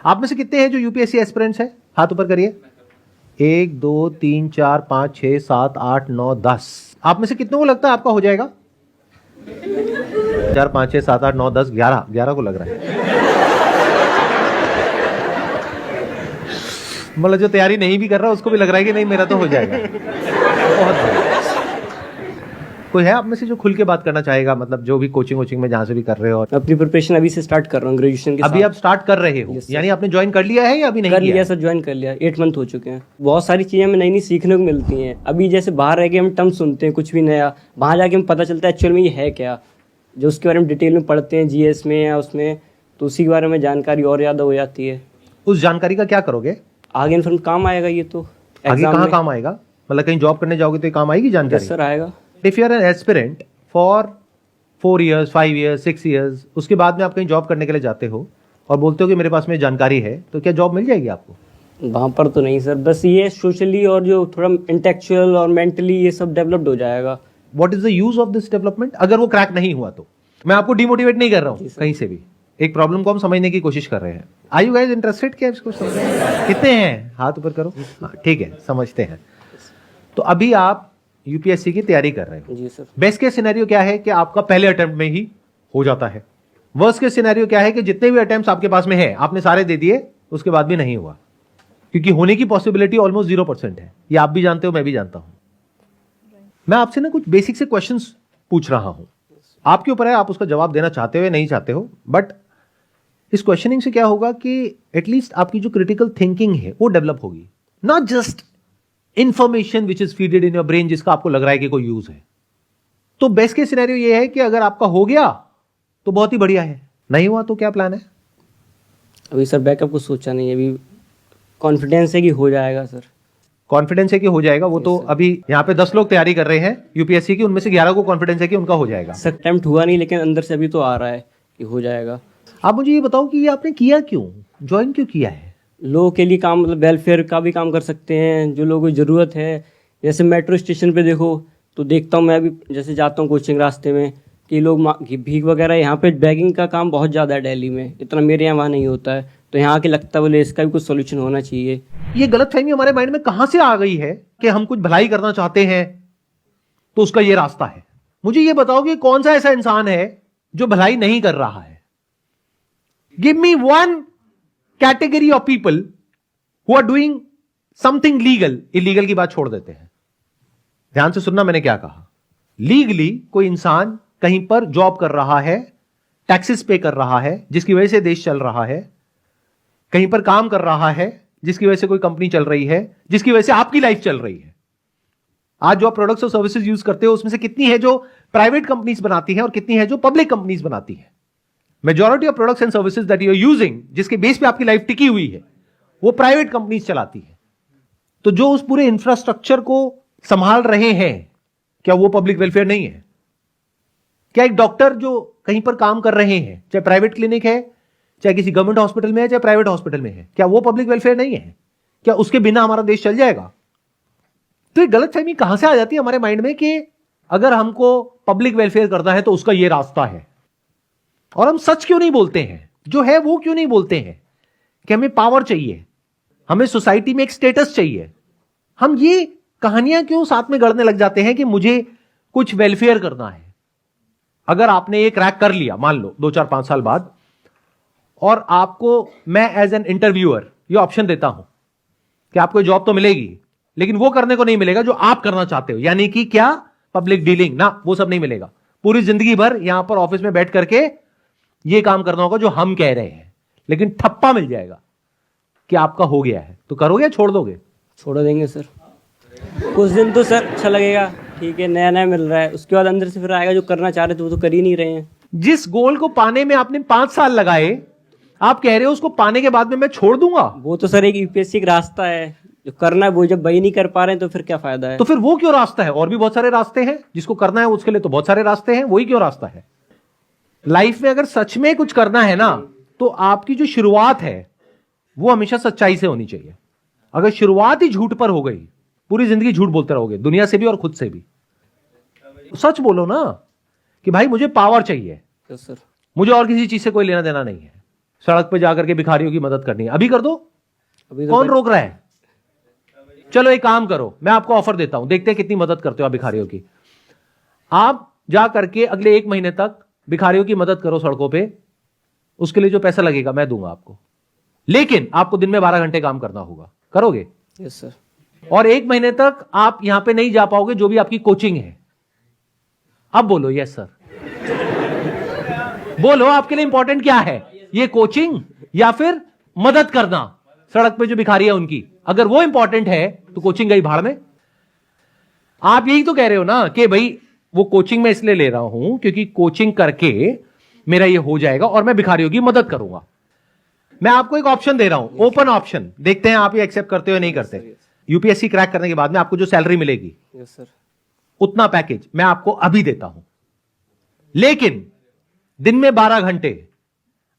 आप में से कितने हैं जो यूपीएससी एस्पिरेंट्स हैं? हाथ ऊपर करिए। 1 2 3 4 5 6 7 8 9 10। आप में से कितनों को लगता है आपका हो जाएगा? 4 5 6 7 8 9 10 11 को लग रहा है। मतलब जो तैयारी नहीं भी कर रहा उसको भी लग रहा है कि नहीं मेरा तो हो जाएगा। बहुत बढ़िया। कोई है आप में से जो खुल के बात करना चाहेगा, मतलब जो भी कोचिंग में जहां से भी कर रहे हो? अपनी प्रिपरेशन अभी से स्टार्ट कर रहा हूँ ग्रेजुएशन के अभी आप स्टार्ट कर रहे हो? यानी आपने ज्वाइन कर लिया है या अभी नहीं कर किया? लिया सर, ज्वाइन कर लिया, 8 मंथ हो चुके हैं। बहुत सारी चीजें हमें नई नई सीखने को मिलती हैं। अभी जैसे बाहर रह के हम टर्म सुनते हैं कुछ भी नया, वहाँ जाके हमें पता चलता है एक्चुअल में ये है क्या, जो उसके बारे में डिटेल में पढ़ते हैं जीएस में या उसमें, तो उसी के बारे में जानकारी और ज़्यादा हो जाती है। उस जानकारी का क्या करोगे आगे इन्फॉर्म काम आएगा ये तो। आगे कहाँ काम आएगा? मतलब कहीं जॉब करने जाओगे तो ये काम आएगी जानकारी? सर आएगा। If you are an aspirant for 4 years 5 years 6 years, उसके बाद में आप कहीं जॉब करने के लिए जाते हो और बोलते हो कि मेरे पास में जानकारी है, तो क्या जॉब मिल जाएगी आपको? वहाँ पर तो नहीं सर, बस ये सोशली और जो थोड़ा इंटेलेक्चुअल और मेंटली ये सब डेवलप्ड हो जाएगा। What is the use of this development? अगर वो क्रैक नहीं हुआ तो मैं आपको डिमोटिवेट नहीं कर रहा हूँ कहीं से भी, एक प्रॉब्लम को हम समझने की कोशिश कर रहे हैं। Are you guys interested? क्या इसको समझ कितने हैं? हाथ ऊपर करो। हाँ ठीक है, समझते हैं। तो अभी आप यूपीएससी की तैयारी कर रहे हो। जी सर। बेस्ट केस सिनेरियो क्या है कि आपका पहले अटेम्प्ट में ही हो जाता है। वर्स्ट केस सिनेरियो क्या है कि जितने भी अटेम्प्ट्स आपके पास में है आपने सारे दे दिए, उसके बाद भी नहीं हुआ, क्योंकि होने की पॉसिबिलिटी ऑलमोस्ट 0% है। ये आप भी जानते हो, मैं भी जानता हूं। मैं आपसे ना कुछ बेसिक से क्वेश्चंस पूछ रहा हूं, आपके ऊपर है आप उसका जवाब देना चाहते हो या नहीं चाहते हो। बट इस क्वेश्चनिंग से क्या होगा कि एटलीस्ट आपकी जो क्रिटिकल थिंकिंग है वो डेवलप होगी, not just information which is feeded in your brain जिसका आपको लग रहा है कि कोई यूज है। तो बेस्ट केस सिनेरियो ये है कि अगर आपका हो गया तो बहुत ही बढ़िया है, नहीं हुआ तो क्या प्लान है? अभी सर बैकअप कुछ सोचा नहीं है, अभी कॉन्फिडेंस है कि हो जाएगा सर। कॉन्फिडेंस है कि हो जाएगा, वो तो अभी यहाँ पे 10 लोग तैयारी कर रहे हैं यूपीएससी की, उनमें से 11 को कॉन्फिडेंस है कि उनका हो जाएगा। सर अटेम्प्ट हुआ नहीं, लेकिन अंदर से अभी तो आ रहा है कि हो जाएगा। आप मुझे ये बताओ कि ये आपने किया क्यों, ज्वाइन क्यों किया है? लोगों के लिए काम, मतलब वेलफेयर का भी काम कर सकते हैं, जो लोगों को ज़रूरत है। जैसे मेट्रो स्टेशन पे देखो तो देखता हूँ मैं अभी, जैसे जाता हूँ कोचिंग रास्ते में, कि लोग भीख वगैरह, यहाँ पे बैगिंग का काम बहुत ज़्यादा है दिल्ली में, इतना मेरे यहाँ वहाँ नहीं होता है, तो यहाँ के लगता है बोले इसका भी कुछ सोल्यूशन होना चाहिए। ये गलतफहमी हमारे माइंड में कहाँ से आ गई है कि हम कुछ भलाई करना चाहते हैं तो उसका ये रास्ता है? मुझे ये बताओ कि कौन सा ऐसा इंसान है जो भलाई नहीं कर रहा है? Give me one category of people who are doing something legal. Illegal की बात छोड़ देते हैं, ध्यान से सुनना मैंने क्या कहा। लीगली कोई इंसान कहीं पर जॉब कर रहा है, टैक्सेस पे कर रहा है, जिसकी वजह से देश चल रहा है, कहीं पर काम कर रहा है जिसकी वजह से कोई कंपनी चल रही है, जिसकी वजह से आपकी लाइफ चल रही है। आज जो आप प्रोडक्ट्स और सर्विसेज यूज करते हो उसमें से कितनी है जो प्राइवेट कंपनीज बनाती है और कितनी है जो पब्लिक कंपनीज बनाती है? Majority of products and services that you are using, जिसके बेस पे आपकी लाइफ टिकी हुई है, वो प्राइवेट कंपनीज चलाती है। तो जो उस पूरे इंफ्रास्ट्रक्चर को संभाल रहे हैं, क्या वो पब्लिक वेलफेयर नहीं है? क्या एक डॉक्टर जो कहीं पर काम कर रहे हैं, चाहे प्राइवेट क्लिनिक है, चाहे किसी गवर्नमेंट हॉस्पिटल में है, चाहे प्राइवेट हॉस्पिटल में है, क्या वो पब्लिक वेलफेयर नहीं है? क्या उसके बिना हमारा देश चल जाएगा? तो ये गलतफहमी कहां से आ जाती है हमारे माइंड में कि अगर हमको पब्लिक वेलफेयर करना है तो उसका ये रास्ता है। और हम सच क्यों नहीं बोलते हैं, जो है वो क्यों नहीं बोलते हैं कि हमें पावर चाहिए, हमें सोसाइटी में एक स्टेटस चाहिए? हम ये कहानियां क्यों साथ में गढ़ने लग जाते हैं कि मुझे कुछ वेलफेयर करना है? अगर आपने ये क्रैक कर लिया, मान लो 2 4 5 साल बाद, और आपको मैं एज एन इंटरव्यूअर ये ऑप्शन देता हूं कि आपको जॉब तो मिलेगी, लेकिन वो करने को नहीं मिलेगा जो आप करना चाहते हो, यानी कि क्या? पब्लिक डीलिंग ना, वो सब नहीं मिलेगा। पूरी जिंदगी भर यहां पर ऑफिस में बैठ करके ये काम करना होगा जो हम कह रहे हैं, लेकिन ठप्पा मिल जाएगा कि आपका हो गया है। तो करोगे या छोड़ दोगे? छोड़ देंगे सर। कुछ दिन तो सर अच्छा लगेगा, ठीक है नया नया मिल रहा है, उसके बाद अंदर से फिर आएगा जो करना चाह रहे थे वो तो कर ही नहीं रहे हैं। जिस गोल को पाने में आपने 5 साल लगाए, आप कह रहे हो उसको पाने के बाद में मैं छोड़ दूंगा? वो तो सर एक यूपीएससी का रास्ता है, जो करना है वो जब वही नहीं कर पा रहे हैं तो फिर क्या फायदा है? तो फिर वो क्यों रास्ता है? और भी बहुत सारे रास्ते हैं, जिसको करना है उसके लिए तो बहुत सारे रास्ते हैं, वही क्यों रास्ता है? लाइफ में अगर सच में कुछ करना है ना, तो आपकी जो शुरुआत है वो हमेशा सच्चाई से होनी चाहिए। अगर शुरुआत ही झूठ पर हो गई, पूरी जिंदगी झूठ बोलते रहोगे, दुनिया से भी और खुद से भी। सच बोलो ना कि भाई मुझे पावर चाहिए, तो सर मुझे और किसी चीज से कोई लेना देना नहीं है, सड़क पे जाकर के भिखारियों की मदद करनी है, अभी कर दो, अभी तो कौन रोक रहा है? चलो एक काम करो, मैं आपको ऑफर देता हूं, देखते हैं कितनी मदद करते हो आप भिखारियों की। आप जा करके अगले 1 महीने तक भिखारियों की मदद करो सड़कों पे, उसके लिए जो पैसा लगेगा मैं दूंगा आपको, लेकिन आपको दिन में 12 घंटे काम करना होगा। करोगे? Yes sir. और 1 महीने तक आप यहां पे नहीं जा पाओगे, जो भी आपकी कोचिंग है। अब बोलो यस सर। बोलो आपके लिए इंपॉर्टेंट क्या है, ये कोचिंग या फिर मदद करना सड़क पे जो भिखारी है उनकी? अगर वो इंपॉर्टेंट है तो कोचिंग गई भाड़ में। आप यही तो कह रहे हो ना कि भाई वो कोचिंग मैं इसलिए ले रहा हूं क्योंकि कोचिंग करके मेरा ये हो जाएगा और मैं भिखारियों की मदद करूंगा। मैं आपको एक ऑप्शन दे रहा हूं, ओपन ऑप्शन, देखते हैं आप ये एक्सेप्ट करते हो या नहीं करते। यूपीएससी क्रैक करने के बाद में आपको जो सैलरी मिलेगी, यस सर। उतना पैकेज मैं आपको अभी देता हूं, लेकिन दिन में 12 घंटे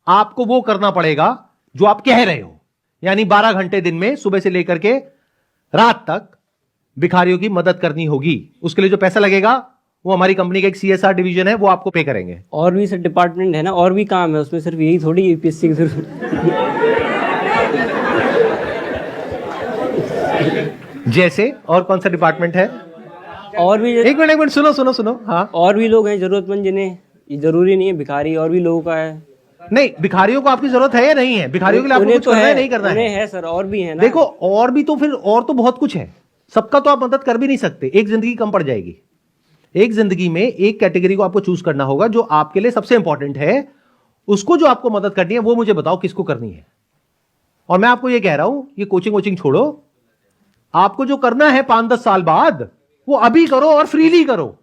आपको वो करना पड़ेगा जो आप कह रहे हो, यानी 12 घंटे दिन में सुबह से लेकर के रात तक भिखारियों की मदद करनी होगी। उसके लिए जो पैसा लगेगा वो हमारी कंपनी का एक सीएसआर डिवीजन है, वो आपको पे करेंगे। और भी सर डिपार्टमेंट है ना, और भी काम है उसमें, सिर्फ यही थोड़ी यूपीएससी की जरूरत। जैसे और कौन सा डिपार्टमेंट है? और भी एक मिनट सुनो। हाँ, और भी लोग हैं जरूरतमंद, जिन्हें ये जरूरी नहीं है भिखारी, और भी लोगों का है। नहीं, भिखारियों को आपकी जरूरत है या नहीं है? भिखारियों के लिए आपको उन्हें कुछ तो करना है है, नहीं करना उन्हें है? है सर, और भी है ना। देखो, और भी तो फिर और तो बहुत कुछ है, सबका तो आप मदद कर भी नहीं सकते, एक जिंदगी कम पड़ जाएगी। एक जिंदगी में एक कैटेगरी को आपको चूज करना होगा जो आपके लिए सबसे इंपॉर्टेंट है, उसको जो आपको मदद करनी है वो मुझे बताओ किसको करनी है। और मैं आपको ये कह रहा हूं, ये कोचिंग छोड़ो, आपको जो करना है 5-10 साल बाद वो अभी करो और फ्रीली करो।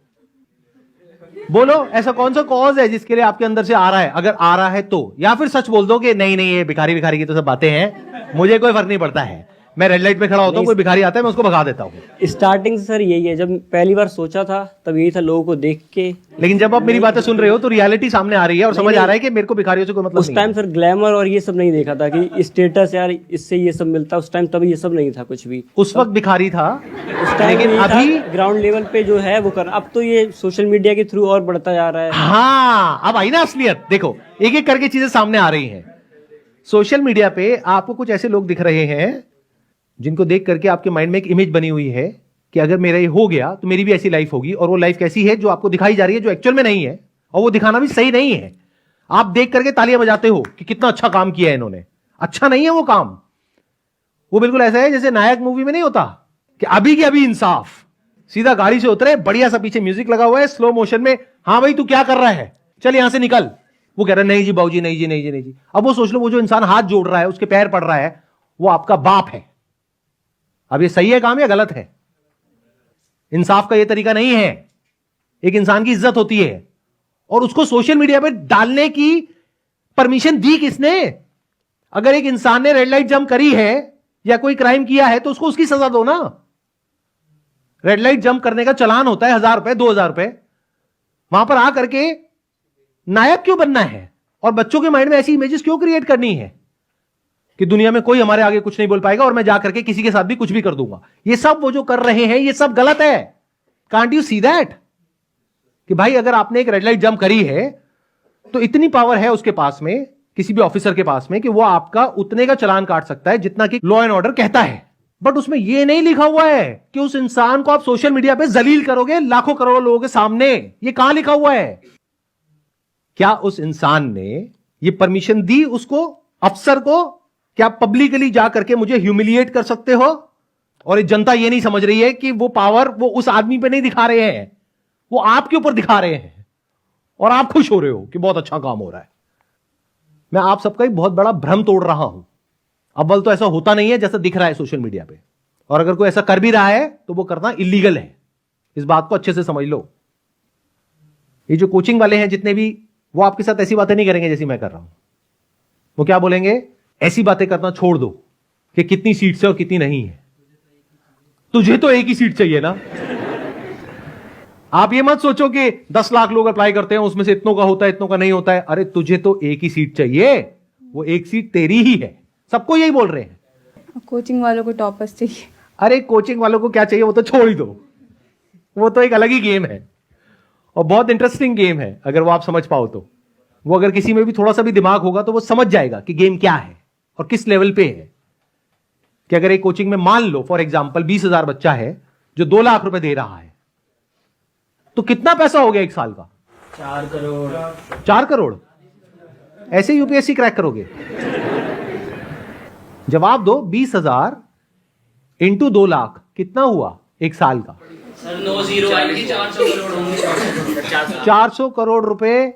बोलो ऐसा कौन सा कॉज है जिसके लिए आपके अंदर से आ रहा है? अगर आ रहा है तो, या फिर सच बोल दो कि नहीं ये भिखारी की तो सब बातें हैं, मुझे कोई फर्क नहीं पड़ता है, मैं रेड लाइट पे खड़ा होता हूं, कोई भिखारी आता है मैं उसको भगा देता हूं। स्टार्टिंग से सर यही है, जब पहली बार सोचा था तब यही था, लोगों को देख के। लेकिन जब आप मेरी बातें सुन रहे हो तो रियलिटी सामने आ रही है और समझ आ रहा है कि मेरे को भिखारियों से कोई मतलब उस नहीं टाइम है। सर ग्लैमर और ये सब नहीं देखा था कि स्टेटस यार इससे ये सब मिलता, उस टाइम तब ये सब नहीं था कुछ भी। उस वक्त भिखारी था, उस टाइम लेकिन अभी ग्राउंड लेवल पे जो है वो कर, अब तो ये सोशल मीडिया के थ्रू और बढ़ता जा रहा है। हाँ, अब आई ना असलियत। देखो एक एक करके चीजें सामने आ रही हैं। सोशल मीडिया पे आपको कुछ ऐसे लोग दिख रहे हैं जिनको देख करके आपके माइंड में एक इमेज बनी हुई है कि अगर मेरा ये हो गया तो मेरी भी ऐसी लाइफ होगी, और वो लाइफ कैसी है जो आपको दिखाई जा रही है, जो एक्चुअल में नहीं है, और वो दिखाना भी सही नहीं है। आप देख करके तालियां बजाते हो कि कितना अच्छा काम किया है इन्होंने, अच्छा नहीं है वो काम। वो बिल्कुल ऐसा है जैसे नायक मूवी में नहीं होता कि अभी के अभी इंसाफ, सीधा गाड़ी से उतरे, बढ़िया सा पीछे म्यूजिक लगा हुआ है स्लो मोशन में, हाँ भाई तू क्या कर रहा है, चल यहां से निकल। वो कह रहा है नहीं जी बाबूजी, नहीं जी। अब वो सोच लो, वो जो इंसान हाथ जोड़ रहा है, उसके पैर पड़ रहा है, वो आपका बाप है। अब ये सही है काम या गलत है? इंसाफ का ये तरीका नहीं है। एक इंसान की इज्जत होती है, और उसको सोशल मीडिया पे डालने की परमिशन दी किसने? अगर एक इंसान ने रेड लाइट जंप करी है या कोई क्राइम किया है तो उसको उसकी सजा दो ना। रेड लाइट जंप करने का चालान होता है 1000 रुपए, 2000 रुपए। वहां पर आकर के नायक क्यों बनना है, और बच्चों के माइंड में ऐसी इमेजेस क्यों क्रिएट करनी है कि दुनिया में कोई हमारे आगे कुछ नहीं बोल पाएगा और मैं जाकर के किसी के साथ भी कुछ भी कर दूंगा? ये सब वो जो कर रहे हैं ये सब गलत है। कांट यू सी दैट कि भाई अगर आपने एक रेड लाइट जंप करी है तो इतनी पावर है उसके पास में, किसी भी ऑफिसर के पास में, कि वो आपका उतने का चालान काट सकता है जितना कि लॉ एंड ऑर्डर कहता है। बट उसमें यह नहीं लिखा हुआ है कि उस इंसान को आप सोशल मीडिया पे जलील करोगे लाखों करोड़ों लोगों के सामने। ये कहां लिखा हुआ है? क्या उस इंसान ने ये परमिशन दी उसको, अफसर को, क्या पब्लिकली जाकर के मुझे ह्यूमिलिएट कर सकते हो? और ये जनता ये नहीं समझ रही है कि वो पावर वो उस आदमी पे नहीं दिखा रहे हैं, वो आपके ऊपर दिखा रहे हैं, और आप खुश हो रहे हो कि बहुत अच्छा काम हो रहा है। मैं आप सबका एक बहुत बड़ा भ्रम तोड़ रहा हूं। अव्वल तो ऐसा होता नहीं है जैसा दिख रहा है सोशल मीडिया पे, और अगर कोई ऐसा कर भी रहा है तो वो करना इलीगल है। इस बात को अच्छे से समझ लो। ये जो कोचिंग वाले हैं जितने भी, वो आपके साथ ऐसी बातें नहीं करेंगे जैसी मैं कर रहा हूं। वो क्या बोलेंगे? ऐसी बातें करना छोड़ दो कि कितनी सीट्स है और कितनी नहीं है। तुझे तो एक ही सीट चाहिए ना। आप ये मत सोचो कि 10 लाख लोग अप्लाई करते हैं, उसमें से इतनों का होता है, इतनों का नहीं होता है। अरे तुझे तो एक ही सीट चाहिए, वो एक सीट तेरी ही है। सबको यही बोल रहे हैं। कोचिंग वालों को टॉपर्स चाहिए। अरे कोचिंग वालों को क्या चाहिए वो तो छोड़ ही दो, वो तो एक अलग ही गेम है, और बहुत इंटरेस्टिंग गेम है अगर वो आप समझ पाओ तो। वो अगर किसी में भी थोड़ा सा भी दिमाग होगा तो वो समझ जाएगा कि गेम क्या है और किस लेवल पे है। कि अगर एक कोचिंग में मान लो फॉर एग्जाम्पल 20,000 बच्चा है जो 2 लाख रुपए दे रहा है, तो कितना पैसा हो गया एक साल का? 4 करोड़। 4 करोड़। ऐसे यूपीएससी क्रैक करोगे? जवाब दो। 20,000 इंटू 2 लाख कितना हुआ एक साल का? सर 9 जीरो आएगी, 400 करोड़ होंगे। 400 करोड़ रुपए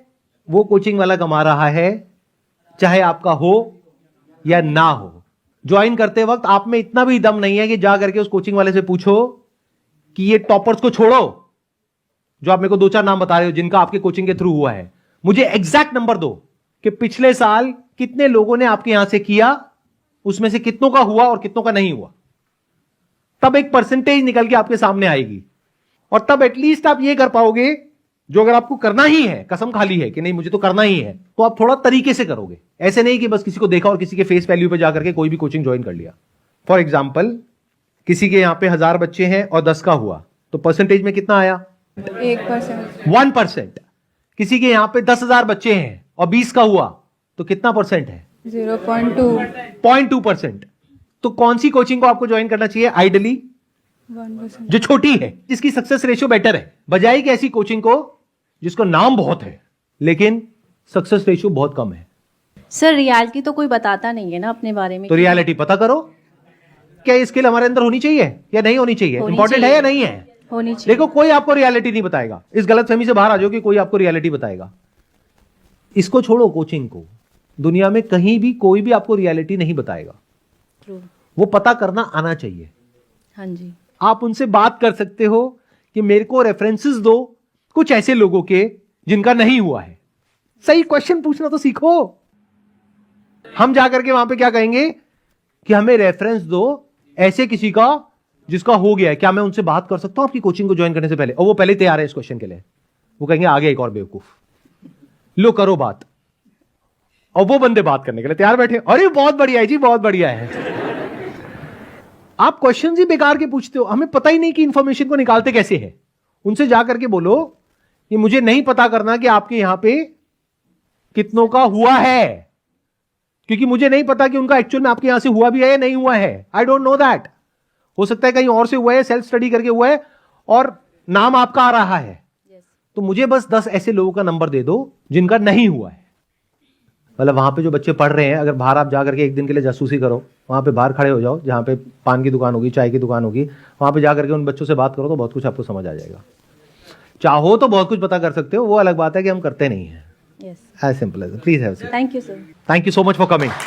वो कोचिंग वाला कमा रहा है, चाहे आपका हो या ना हो। ज्वाइन करते वक्त आप में इतना भी दम नहीं है कि जा करके उस कोचिंग वाले से पूछो कि ये टॉपर्स को छोड़ो जो आप मेरे को 2-4 नाम बता रहे हो जिनका आपके कोचिंग के थ्रू हुआ है, मुझे एग्जैक्ट नंबर दो कि पिछले साल कितने लोगों ने आपके यहां से किया, उसमें से कितनों का हुआ और कितनों का नहीं हुआ। तब एक परसेंटेज निकल के आपके सामने आएगी और तब एटलीस्ट आप ये कर पाओगे जो अगर आपको करना ही है, कसम खाली है कि नहीं मुझे तो करना ही है, तो आप थोड़ा तरीके से करोगे। ऐसे नहीं कि बस किसी को देखा और किसी के फेस वैल्यू पे जाकर के कोई भी कोचिंग ज्वाइन कर लिया। फॉर एग्जाम्पल किसी के यहां पे 1000 बच्चे हैं और 10 का हुआ तो परसेंटेज में कितना आया? 1%। 1%। किसी के यहां पे 10,000 बच्चे हैं और 20 का हुआ तो कितना परसेंट है? 0.2%। तो कौन सी कोचिंग को आपको ज्वाइन करना चाहिए आइडियली? 1%। जो छोटी है, जिसकी सक्सेस रेशियो बेटर है, बजाय कि ऐसी कोचिंग को जिसको नाम बहुत है लेकिन सक्सेस रेशियो बहुत कम है। सर रियलिटी तो कोई बताता नहीं है ना अपने बारे में। तो रियलिटी पता करो। क्या ये स्किल हमारे अंदर होनी चाहिए या नहीं होनी चाहिए? होनी इंपॉर्टेंट है चाहिए। या नहीं है? होनी चाहिए। देखो कोई आपको रियलिटी नहीं बताएगा। इस गलतफहमी से बाहर आ जाओ कि कोई आपको रियलिटी बताएगा। इसको छोड़ो, कोचिंग को। दुनिया में कहीं भी कोई भी आपको रियलिटी नहीं बताएगा। True। वो पता करना आना चाहिए। हाँ जी। आप उनसे बात कर सकते हो कि मेरे को रेफरेंसेस दो कुछ ऐसे लोगों के जिनका नहीं हुआ है। सही क्वेश्चन पूछना तो सीखो। हम जाकर के वहां पे क्या कहेंगे कि हमें रेफरेंस दो ऐसे किसी का जिसका हो गया है, क्या मैं उनसे बात कर सकता हूं आपकी कोचिंग को ज्वाइन करने से पहले? और वो पहले तैयार है इस क्वेश्चन के लिए। वो कहेंगे आगे एक और बेवकूफ, लो करो बात। और वो बंदे बात करने के लिए तैयार बैठे। अरे बहुत बढ़िया है जी, बहुत बढ़िया है। आप क्वेश्चंस ही बेकार के पूछते हो। हमें पता ही नहीं कि इंफॉर्मेशन को निकालते कैसे है। उनसे जाकर के बोलो कि मुझे नहीं पता करना कि आपके यहां पे कितनों का हुआ है, क्योंकि मुझे नहीं पता कि उनका एक्चुअल में आपके यहां से हुआ भी है या नहीं हुआ है। I don't know that. हो सकता है कहीं और से हुआ है, सेल्फ स्टडी करके हुआ है और नाम आपका आ रहा है। तो मुझे बस 10 ऐसे लोगों का नंबर दे दो जिनका नहीं हुआ है। मतलब वहां पे जो बच्चे पढ़ रहे हैं, अगर बाहर आप जाकर के एक दिन के लिए जासूसी करो, वहां पे बाहर खड़े हो जाओ जहां पे पान की दुकान होगी, चाय की दुकान होगी, वहां पे जाकर के उन बच्चों से बात करो तो बहुत कुछ आपको समझ आ जाएगा। चाहो तो बहुत कुछ पता कर सकते हो, वो अलग बात है कि हम करते नहीं है। Yes. As simple as. Please have a seat. Thank you sir. Thank you so much for coming.